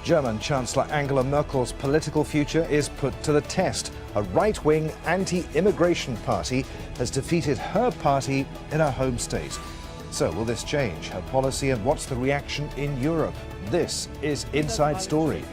German Chancellor Angela Merkel's political future is put to the test. A right-wing anti-immigration party has defeated her party in her home state. So will this change her policy, and what's the reaction in Europe? This is Inside Story.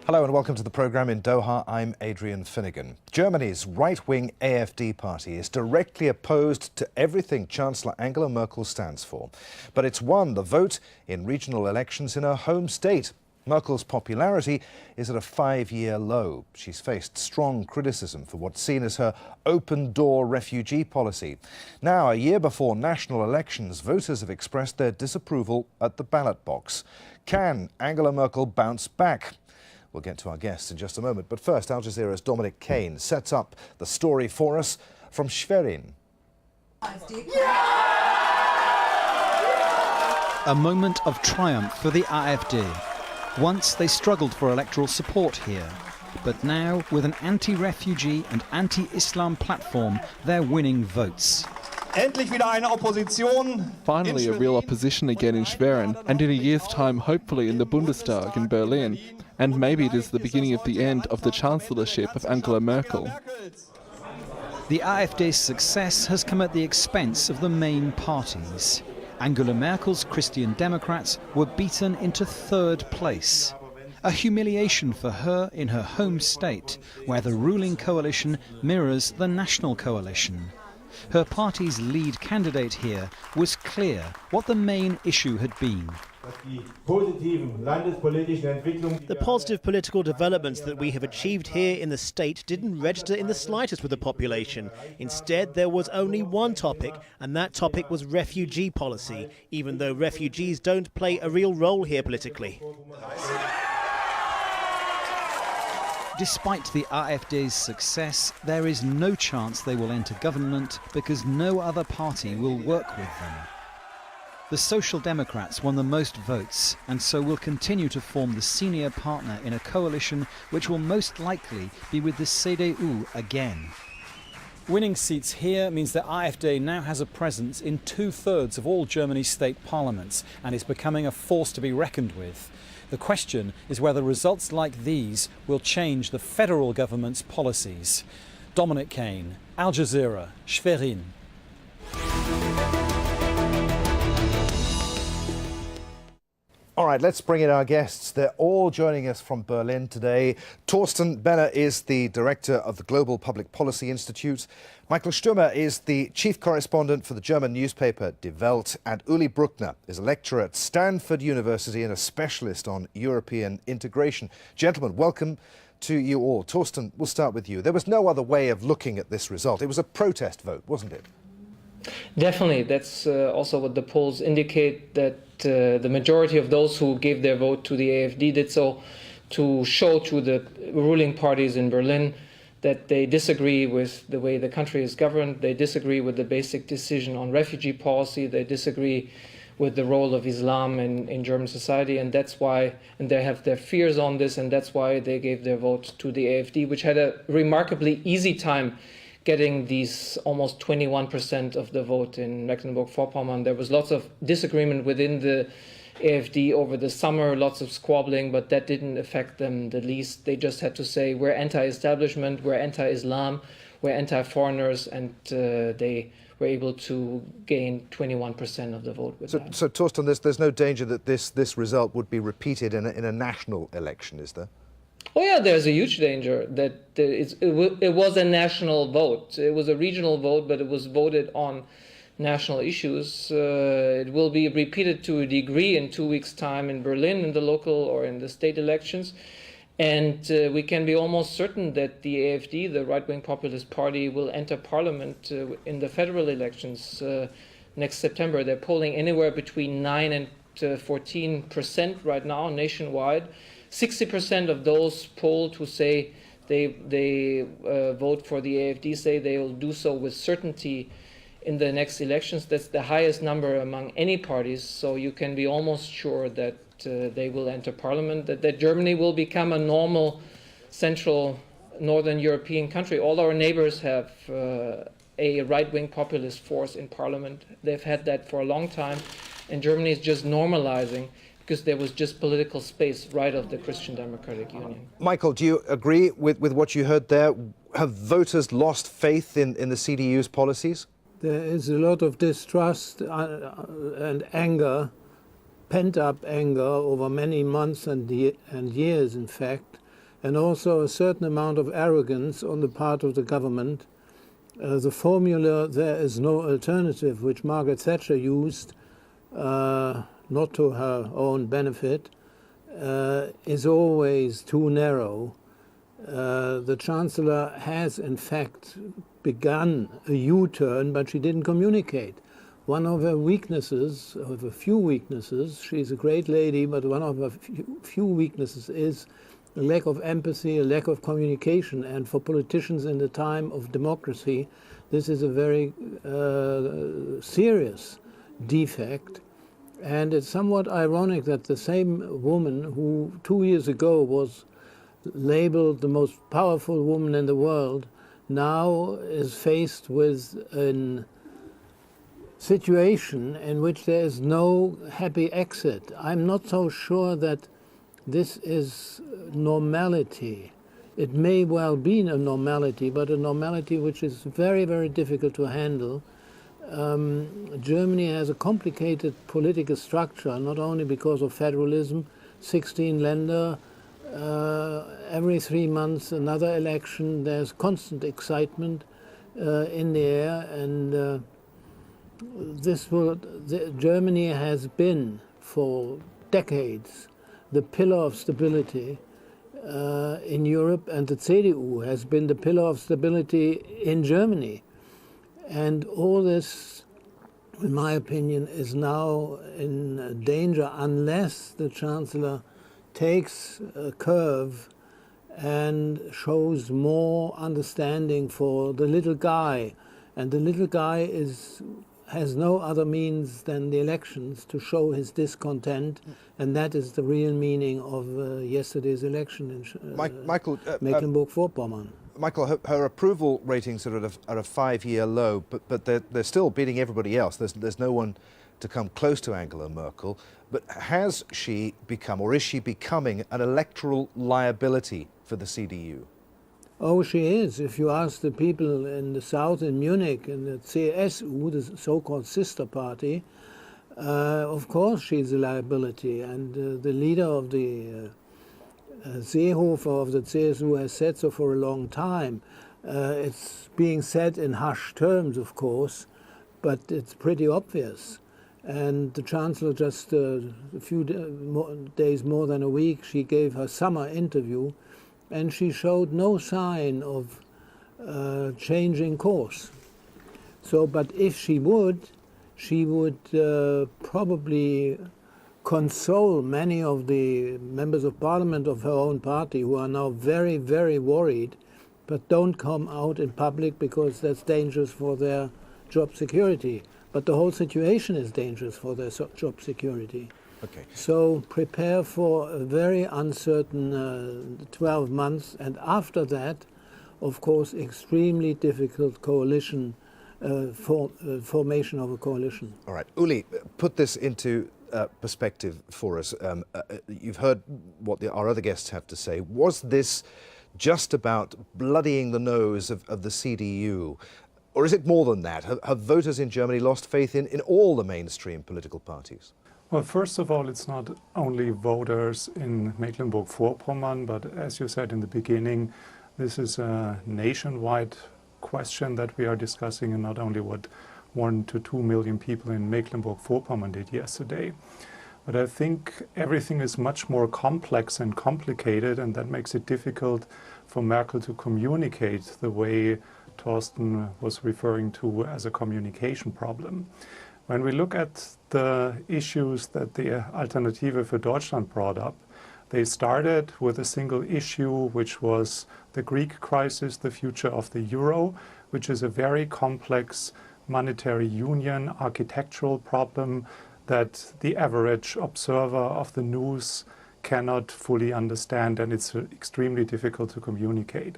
Hello and welcome to the programme in Doha. I'm Adrian Finnegan. Germany's right-wing AfD party is directly opposed to everything Chancellor Angela Merkel stands for. But it's won the vote in regional elections in her home state. Merkel's popularity is at a 5-year low. She's faced strong criticism for what's seen as her open-door refugee policy. Now, a year before national elections, voters have expressed their disapproval at the ballot box. Can Angela Merkel bounce back? We'll get to our guests in just a moment. But first, Al Jazeera's Dominic Kane sets up the story for us from Schwerin. A moment of triumph for the AfD. Once they struggled for electoral support here. But now, with an anti-refugee and anti-Islam platform, they're winning votes. Finally a real opposition again in Schwerin, and in a year's time hopefully in the Bundestag in Berlin. And maybe it is the beginning of the end of the chancellorship of Angela Merkel. The AfD's success has come at the expense of the main parties. Angela Merkel's Christian Democrats were beaten into third place. A humiliation for her in her home state, where the ruling coalition mirrors the national coalition. Her party's lead candidate here was clear what the main issue had been. The positive political developments that we have achieved here in the state didn't register in the slightest with the population. Instead, there was only one topic, and that topic was refugee policy, even though refugees don't play a real role here politically. Despite the AfD's success, there is no chance they will enter government because no other party will work with them. The Social Democrats won the most votes and so will continue to form the senior partner in a coalition which will most likely be with the CDU again. Winning seats here means that AfD now has a presence in 2/3 of all Germany's state parliaments and is becoming a force to be reckoned with. The question is whether results like these will change the federal government's policies. Dominic Kane, Al Jazeera, Schwerin. All right, let's bring in our guests. They're all joining us from Berlin today. Torsten Benner is the director of the Global Public Policy Institute. Michael Stürmer is the chief correspondent for the German newspaper Die Welt. And Uli Bruckner is a lecturer at Stanford University and a specialist on European integration. Gentlemen, welcome to you all. Torsten, we'll start with you. There was no other way of looking at this result. It was a protest vote, wasn't it? Definitely. That's also what the polls indicate, that the majority of those who gave their vote to the AfD did so to show to the ruling parties in Berlin that they disagree with the way the country is governed, they disagree with the basic decision on refugee policy, they disagree with the role of Islam in German society, and that's why, and they have their fears on this, and that's why they gave their vote to the AfD, which had a remarkably easy time getting these almost 21% of the vote in Mecklenburg-Vorpommern. There was lots of disagreement within the AfD over the summer, lots of squabbling, but that didn't affect them the least. They just had to say, we're anti-establishment, we're anti-Islam, we're anti-foreigners, and they were able to gain 21% of the vote with that. So Torsten, there's no danger that this result would be repeated in a national election, is there? Oh yeah, there's a huge danger that it was a national vote. It was a regional vote, but it was voted on national issues. It will be repeated to a degree in 2 weeks' time in Berlin in the local or in the state elections. And we can be almost certain that the AfD, the right-wing populist party, will enter parliament in the federal elections next September. They're polling anywhere between 9 and 14% right now nationwide. 60% of those polled who say they vote for the AfD say they will do so with certainty in the next elections. That's the highest number among any parties, so you can be almost sure that they will enter parliament, that Germany will become a normal central northern European country. All our neighbors have a right-wing populist force in parliament. They've had that for a long time, and Germany is just normalizing because there was just political space right of the Christian Democratic Union. Michael, do you agree with what you heard there? Have voters lost faith in the CDU's policies? There is a lot of distrust and anger, pent-up anger over many months and years, in fact, and also a certain amount of arrogance on the part of the government. The formula "there is no alternative," which Margaret Thatcher used, not to her own benefit, is always too narrow. The Chancellor has, in fact, begun a U-turn, but she didn't communicate. One of her weaknesses, of a few weaknesses, she's a great lady, but one of her few weaknesses is a lack of empathy, a lack of communication. And for politicians in the time of democracy, this is a very serious defect. And it's somewhat ironic that the same woman who 2 years ago was labeled the most powerful woman in the world now is faced with a situation in which there is no happy exit. I'm not so sure that this is normality. It may well be a normality, but a normality which is very, very difficult to handle. Germany has a complicated political structure, not only because of federalism, 16 Länder, every 3 months another election, there's constant excitement in the air, and Germany has been for decades the pillar of stability in Europe, and the CDU has been the pillar of stability in Germany. And all this, in my opinion, is now in danger unless the Chancellor takes a curve and shows more understanding for the little guy. And the little guy has no other means than the elections to show his discontent, and that is the real meaning of yesterday's election in Mecklenburg-Vorpommern. Michael, her approval ratings are at a 5-year low, but they're still beating everybody else. There's no one to come close to Angela Merkel. But has she become, or is she becoming, an electoral liability for the CDU? Oh, she is. If you ask the people in the south, in Munich, in the CSU, the so-called sister party, of course she's a liability. And the leader of the Seehofer of the CSU has said so for a long time. It's being said in hushed terms, of course, but it's pretty obvious. And the Chancellor just a few days, more than a week, she gave her summer interview, and she showed no sign of changing course. So, but if she would probably console many of the members of parliament of her own party who are now very, very worried, but don't come out in public because that's dangerous for their job security. But the whole situation is dangerous for their job security. Okay. So prepare for a very uncertain 12 months, and after that, of course, extremely difficult coalition, formation of a coalition. All right. Uli, put this into perspective for us. You've heard what our other guests have to say. Was this just about bloodying the nose of the CDU? Or is it more than that? Have voters in Germany lost faith in all the mainstream political parties? Well, first of all, it's not only voters in Mecklenburg-Vorpommern, but as you said in the beginning, this is a nationwide question that we are discussing, and not only what 1 to 2 million people in Mecklenburg-Vorpommern did yesterday. But I think everything is much more complex and complicated, and that makes it difficult for Merkel to communicate the way Thorsten was referring to as a communication problem. When we look at the issues that the Alternative für Deutschland brought up, they started with a single issue, which was the Greek crisis, the future of the euro, which is a very complex monetary union architectural problem that the average observer of the news cannot fully understand, and it's extremely difficult to communicate.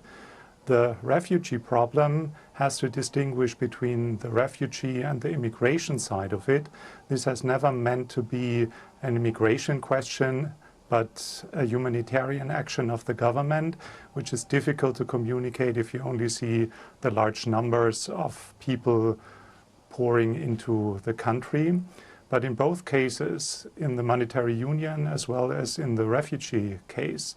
The refugee problem has to distinguish between the refugee and the immigration side of it. This has never meant to be an immigration question, but a humanitarian action of the government, which is difficult to communicate if you only see the large numbers of people pouring into the country. But in both cases, in the monetary union as well as in the refugee case,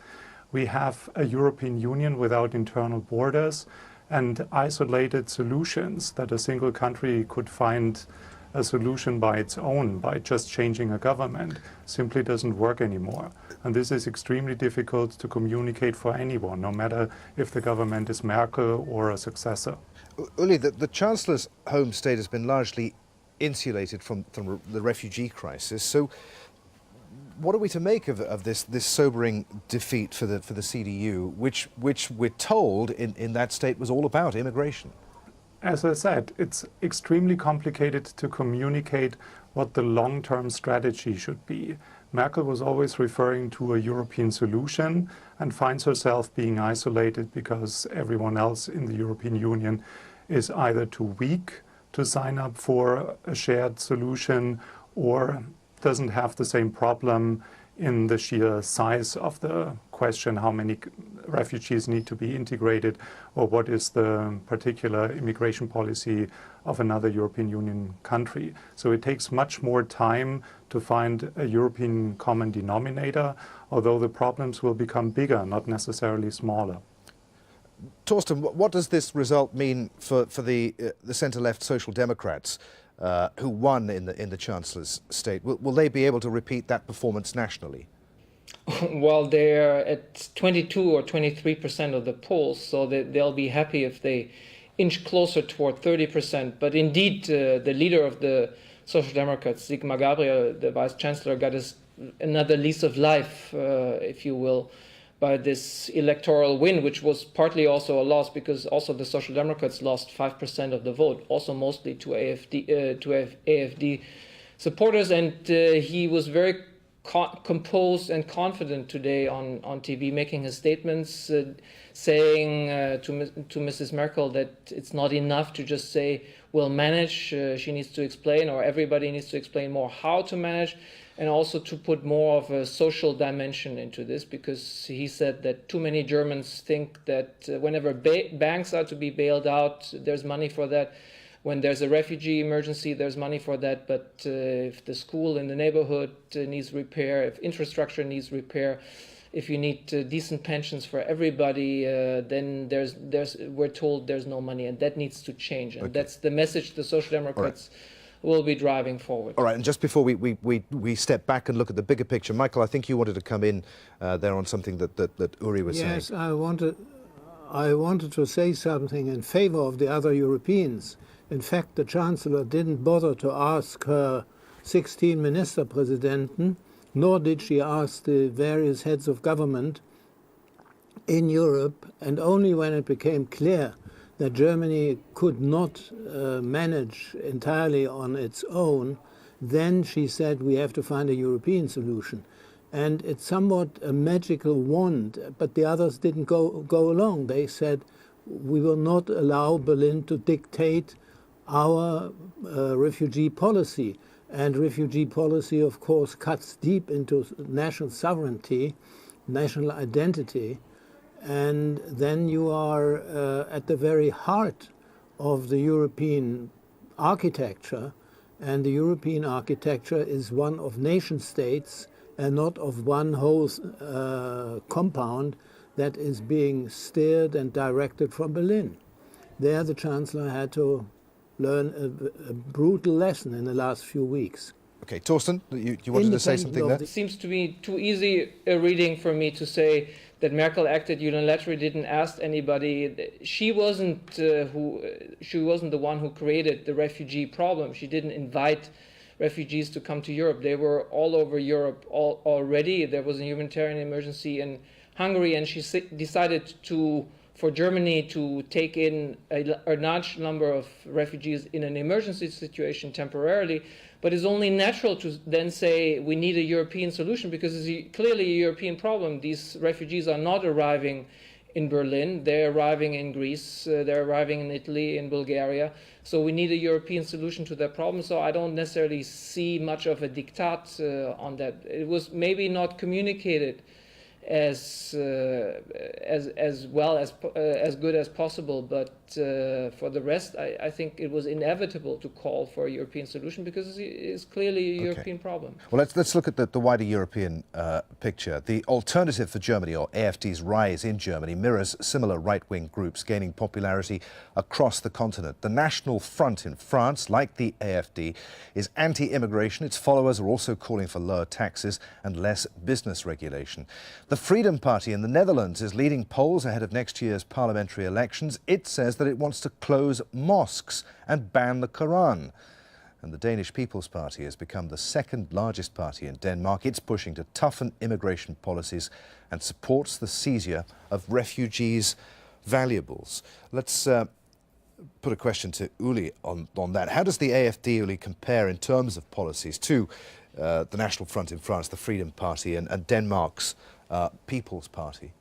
we have a European Union without internal borders, and isolated solutions that a single country could find a solution by its own, by just changing a government, simply doesn't work anymore. And this is extremely difficult to communicate for anyone, no matter if the government is Merkel or a successor. Uli, the Chancellor's home state has been largely insulated from the refugee crisis. So what are we to make of this sobering defeat for the CDU, which we're told in that state was all about immigration? As I said, it's extremely complicated to communicate what the long-term strategy should be. Merkel was always referring to a European solution and finds herself being isolated because everyone else in the European Union is either too weak to sign up for a shared solution or doesn't have the same problem in the sheer size of the question how many refugees need to be integrated or what is the particular immigration policy of another European Union country. So it takes much more time to find a European common denominator, although the problems will become bigger, not necessarily smaller. Torsten, what does this result mean for the centre-left Social Democrats who won in the Chancellor's state? Will they be able to repeat that performance nationally? Well, they're at 22 or 23% of the polls, so they'll be happy if they inch closer toward 30%. But indeed, the leader of the Social Democrats, Sigmar Gabriel, the Vice Chancellor, got another lease of life, if you will, by this electoral win, which was partly also a loss because also the Social Democrats lost 5% of the vote, also mostly to AfD supporters. And he was very composed and confident today on TV, making his statements, saying to Mrs. Merkel that it's not enough to just say, we'll manage. She needs to explain, or everybody needs to explain more how to manage, and also to put more of a social dimension into this, because he said that too many Germans think that whenever banks are to be bailed out, there's money for that. When there's a refugee emergency, there's money for that. But if the school in the neighborhood needs repair, if infrastructure needs repair, if you need decent pensions for everybody, then we're told there's no money, and that needs to change. And that's the message the Social Democrats will be driving forward. All right, and just before we step back and look at the bigger picture, Michael, I think you wanted to come in there on something that Uri was saying. Yes, I wanted to say something in favor of the other Europeans. In fact, the Chancellor didn't bother to ask her 16 Ministerpräsidenten, nor did she ask the various heads of government in Europe, and only when it became clear that Germany could not manage entirely on its own, then she said we have to find a European solution. And it's somewhat a magical wand, but the others didn't go along. They said we will not allow Berlin to dictate our refugee policy. And refugee policy, of course, cuts deep into national sovereignty, national identity. And then you are at the very heart of the European architecture. And the European architecture is one of nation states and not of one whole compound that is being steered and directed from Berlin. There the Chancellor had to learn a brutal lesson in the last few weeks. Okay, Torsten, you wanted to say something there? It seems to be too easy a reading for me to say that Merkel acted unilaterally, didn't ask anybody. She wasn't the one who created the refugee problem. She didn't invite refugees to come to Europe. They were all over Europe already. There was a humanitarian emergency in Hungary, and she decided to for Germany to take in a large number of refugees in an emergency situation temporarily, but it's only natural to then say we need a European solution, because it's clearly a European problem. These refugees are not arriving in Berlin, they're arriving in Greece, they're arriving in Italy, in Bulgaria. So we need a European solution to that problem. So I don't necessarily see much of a diktat on that. It was maybe not communicated as well as good as possible, but for the rest, I think it was inevitable to call for a European solution, because it's clearly a European problem. Well, let's look at the wider European picture. The Alternative for Germany, or AfD's rise in Germany, mirrors similar right-wing groups gaining popularity across the continent. The National Front in France, like the AfD, is anti-immigration. Its followers are also calling for lower taxes and less business regulation. The Freedom Party in the Netherlands is leading polls ahead of next year's parliamentary elections. It says that it wants to close mosques and ban the Quran. And the Danish People's Party has become the second largest party in Denmark. It's pushing to toughen immigration policies and supports the seizure of refugees' valuables. Let's put a question to Uli on that. How does the AfD, Uli, compare in terms of policies to the National Front in France, the Freedom Party, and Denmark's People's Party?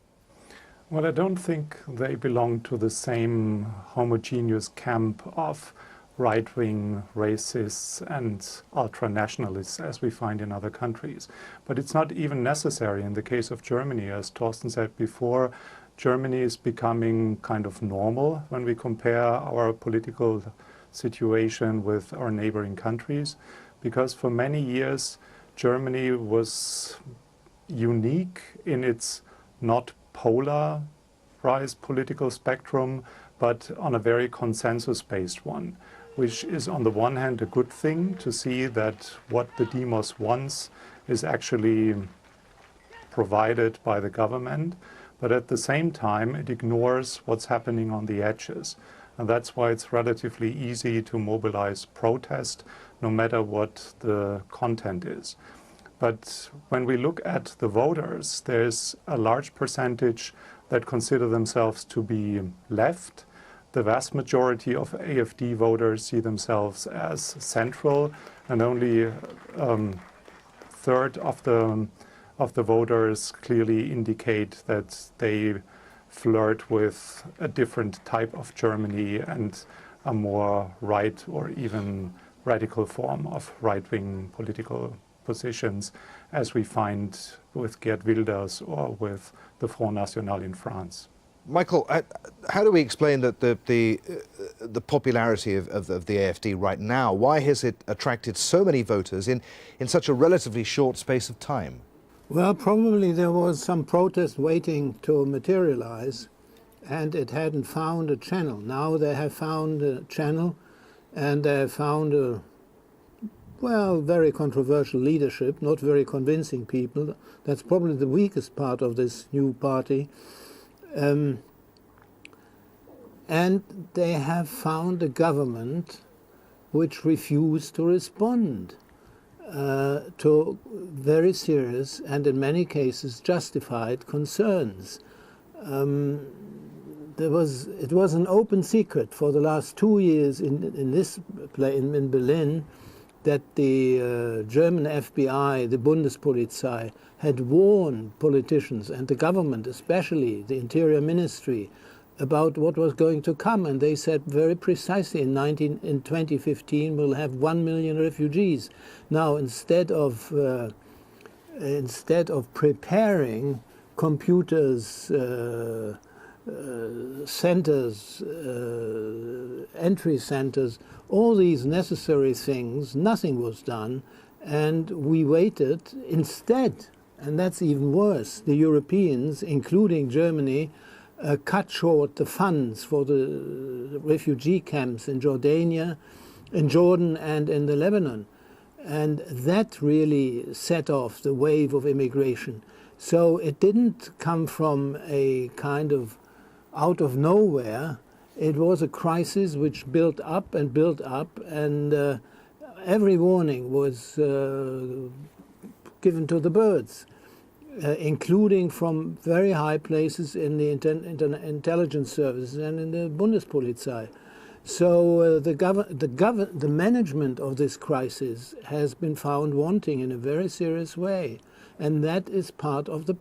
Well, I don't think they belong to the same homogeneous camp of right-wing racists and ultra-nationalists as we find in other countries. But it's not even necessary in the case of Germany. As Torsten said before, Germany is becoming kind of normal when we compare our political situation with our neighboring countries, because for many years Germany was unique in its not polarized political spectrum, but on a very consensus-based one, which is on the one hand a good thing to see that what the demos wants is actually provided by the government, but at the same time it ignores what's happening on the edges. And that's why it's relatively easy to mobilize protest, no matter what the content is. But when we look at the voters, there's a large percentage that consider themselves to be left. The vast majority of AfD voters see themselves as central, and only a third of the voters clearly indicate that they flirt with a different type of Germany and a more right or even radical form of right-wing political positions, as we find with Geert Wilders or with the Front National in France. Michael, how do we explain that the popularity of the AfD right now? Why has it attracted so many voters in such a relatively short space of time? Well, probably there was some protest waiting to materialize, and it hadn't found a channel. Now they have found a channel, and they have found a, well, very controversial leadership, not very convincing people. That's probably the weakest part of this new party. And they have found a government which refused to respond to very serious and in many cases justified concerns. It was an open secret for the last 2 years in Berlin that the German FBI, the Bundespolizei, had warned politicians and the government, especially the Interior Ministry, about what was going to come. And they said very precisely in 2015 we'll have 1 million refugees. Now, instead of preparing computers, centers, entry centers, all these necessary things, nothing was done, and we waited. Instead, and that's even worse, the Europeans, including Germany, cut short the funds for the refugee camps in Jordania, in Jordan and in the Lebanon. And that really set off the wave of immigration. So it didn't come from a kind of out of nowhere. It was a crisis which built up, and every warning was given to the birds. including from very high places in the intelligence services and in the Bundespolizei. So the management of this crisis has been found wanting in a very serious way. And that is part of the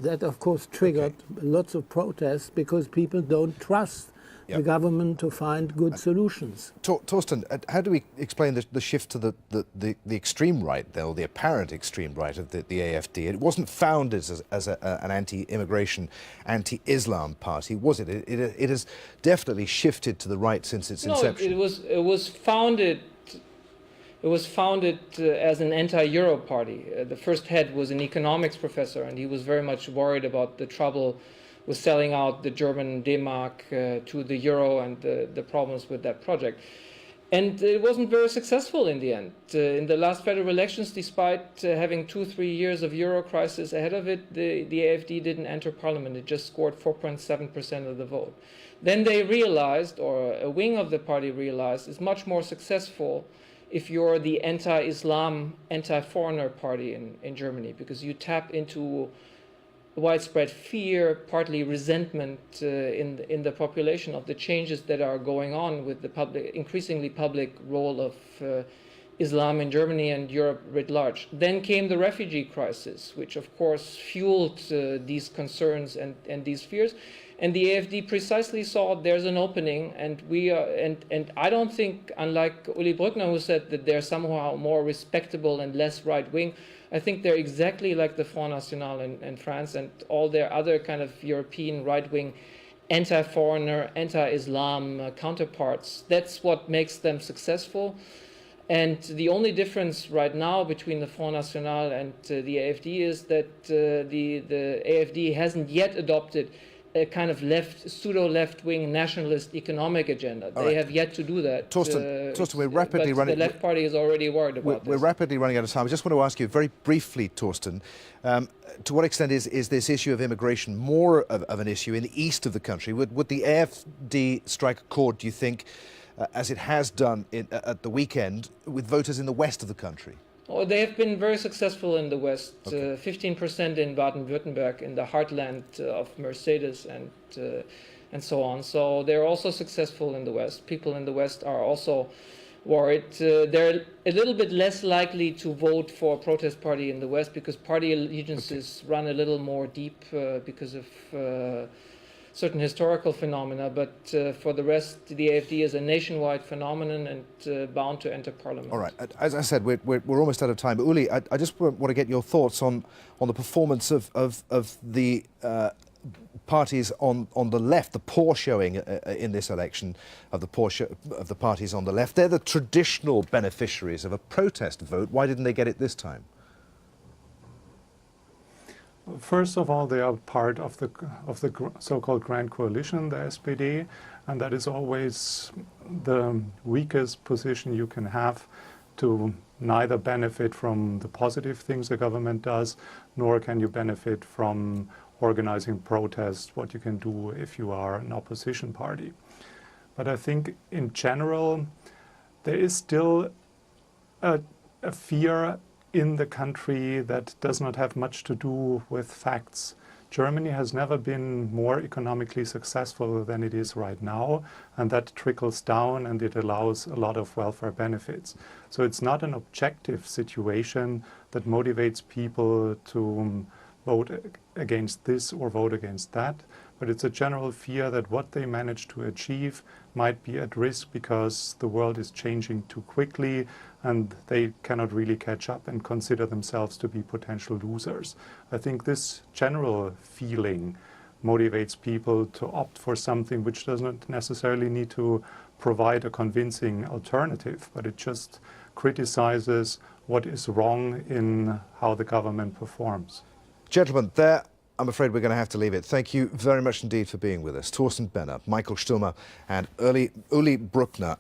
that of course triggered lots of protests because people don't trust the government to find good solutions. Torsten, how do we explain the shift to the extreme right, or the apparent extreme right of the AfD? It wasn't founded as an anti-immigration, anti-Islam party, was it? It has definitely shifted to the right since its inception. No, it was founded. It was founded as an anti-Euro party. The first head was an economics professor, and he was very much worried about the trouble with selling out the German D-Mark to the euro and the problems with that project. And it wasn't very successful in the end. In the last federal elections, despite having 2-3 years of euro crisis ahead of it, the AfD didn't enter parliament. It just scored 4.7% of the vote. Then they realized, or a wing of the party realized, it's much more successful if you're the anti-Islam, anti-foreigner party in Germany, because you tap into widespread fear, partly resentment in the population of the changes that are going on with the increasingly public role of Islam in Germany and Europe writ large. Then came the refugee crisis, which of course fueled these concerns and these fears. And the AfD precisely saw there's an opening, and and I don't think, unlike Uli Brückner, who said that they're somehow more respectable and less right-wing, I think they're exactly like the Front National in France and all their other kind of European right-wing, anti-foreigner, anti-Islam counterparts. That's what makes them successful. And the only difference right now between the Front National and the AfD is that the AfD hasn't yet adopted a kind of pseudo-left-wing nationalist economic agenda. They have yet to do that. Torsten, we're rapidly running. The left party is already worried about this. We're rapidly running out of time. I just want to ask you very briefly, Torsten, to what extent is this issue of immigration more of an issue in the east of the country? Would the AfD strike a chord, do you think, as it has done at the weekend, with voters in the west of the country? Oh, they have been very successful in the West. 15% in Baden-Württemberg, in the heartland of Mercedes and so on. So they're also successful in the West. People in the West are also worried. They're a little bit less likely to vote for a protest party in the West because party allegiances run a little more deep because of certain historical phenomena, but for the rest, the AfD is a nationwide phenomenon and bound to enter parliament. All right. As I said, we're almost out of time. But Uli, I just want to get your thoughts on the performance of the parties on the left, the poor showing in this election of the parties on the left. They're the traditional beneficiaries of a protest vote. Why didn't they get it this time? First of all, they are part of the so-called Grand Coalition, the SPD, and that is always the weakest position you can have to neither benefit from the positive things the government does, nor can you benefit from organizing protests, what you can do if you are an opposition party. But I think in general, there is still a fear in the country that does not have much to do with facts. Germany has never been more economically successful than it is right now, and that trickles down and it allows a lot of welfare benefits. So it's not an objective situation that motivates people to vote against this or vote against that, but it's a general fear that what they manage to achieve might be at risk because the world is changing too quickly and they cannot really catch up and consider themselves to be potential losers. I think this general feeling motivates people to opt for something which doesn't necessarily need to provide a convincing alternative, but it just criticizes what is wrong in how the government performs. Gentlemen, there, I'm afraid we're going to have to leave it. Thank you very much indeed for being with us. Torsten Benner, Michael Sturmer and Uli Brückner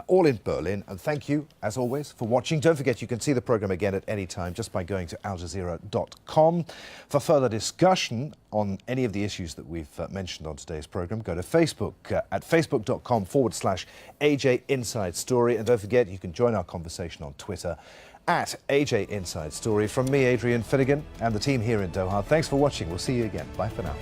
all in Berlin. And thank you, as always, for watching. Don't forget you can see the programme again at any time just by going to aljazeera.com. For further discussion on any of the issues that we've mentioned on today's programme, go to Facebook at facebook.com/AJ Inside Story. And don't forget you can join our conversation on Twitter at AJ Inside Story. From me, Adrian Finnegan, and the team here in Doha, thanks for watching. We'll see you again. Bye for now.